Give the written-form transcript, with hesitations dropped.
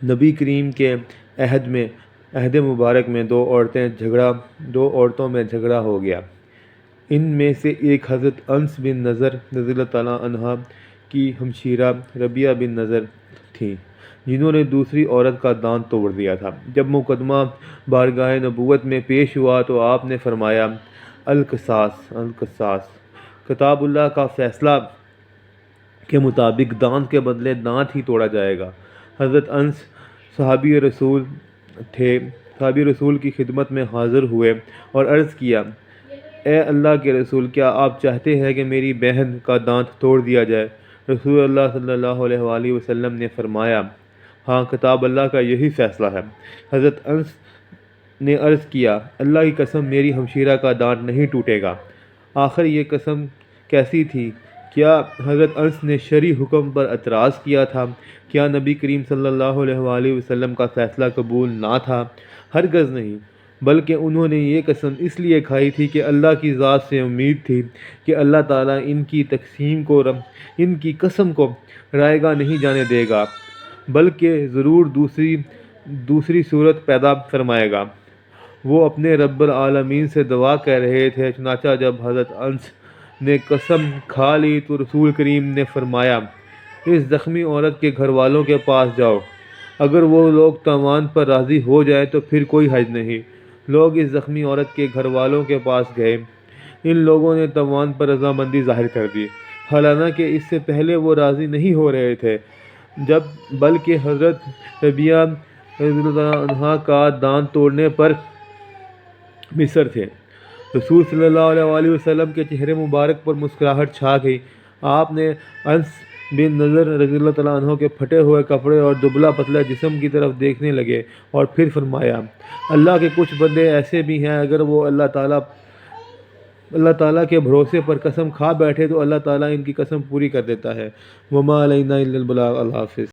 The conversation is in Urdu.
نبی کریم کے عہد مبارک میں دو عورتوں میں جھگڑا ہو گیا۔ ان میں سے ایک حضرت انس بن نضر رضی اللہ تعالیٰ عنہ کی ہمشیرہ ربیہ بن نضر تھیں، جنہوں نے دوسری عورت کا دانت توڑ دیا تھا۔ جب مقدمہ بارگاہ نبوت میں پیش ہوا تو آپ نے فرمایا، القصاص، کتاب اللہ کا فیصلہ کے مطابق دانت کے بدلے دانت ہی توڑا جائے گا۔ حضرت انس صحابی رسول تھے، صحابی رسول کی خدمت میں حاضر ہوئے اور عرض کیا، اے اللہ کے رسول، کیا آپ چاہتے ہیں کہ میری بہن کا دانت توڑ دیا جائے؟ رسول اللہ صلی اللہ علیہ وآلہ وسلم نے فرمایا، ہاں، کتاب اللہ کا یہی فیصلہ ہے۔ حضرت انس نے عرض کیا، اللہ کی قسم، میری ہمشیرہ کا دانت نہیں ٹوٹے گا۔ آخر یہ قسم کیسی تھی؟ کیا حضرت انس نے شرعی حکم پر اعتراض کیا تھا؟ کیا نبی کریم صلی اللہ علیہ وآلہ وسلم کا فیصلہ قبول نہ تھا؟ ہرگز نہیں، بلکہ انہوں نے یہ قسم اس لیے کھائی تھی کہ اللہ کی ذات سے امید تھی کہ اللہ تعالیٰ ان کی قسم کو رائے گاہ نہیں جانے دے گا، بلکہ ضرور دوسری صورت پیدا فرمائے گا۔ وہ اپنے رب العالمین سے دعا کر رہے تھے، چنانچہ جب حضرت انس نے قسم کھا لی تو رسول کریم نے فرمایا، اس زخمی عورت کے گھر والوں کے پاس جاؤ، اگر وہ لوگ تاوان پر راضی ہو جائیں تو پھر کوئی حرج نہیں۔ لوگ اس زخمی عورت کے گھر والوں کے پاس گئے۔ ان لوگوں نے تاوان پر رضامندی ظاہر کر دی، حالانکہ اس سے پہلے وہ راضی نہیں ہو رہے تھے، بلکہ حضرت ربیہ رضی اللہ عنہا کا دانت توڑنے پر مصر تھے۔ رسول صلی اللہ علیہ وآلہ وسلم کے چہرے مبارک پر مسکراہٹ چھا گئی۔ آپ نے انس بن نضر رضی اللہ تعالیٰ عنہ کے پھٹے ہوئے کپڑے اور دبلا پتلا جسم کی طرف دیکھنے لگے اور پھر فرمایا، اللہ کے کچھ بندے ایسے بھی ہیں، اگر وہ اللہ تعالیٰ کے بھروسے پر قسم کھا بیٹھے تو اللہ تعالیٰ ان کی قسم پوری کر دیتا ہے۔ وما علینا الا البلاغ۔ اللہ حافظ۔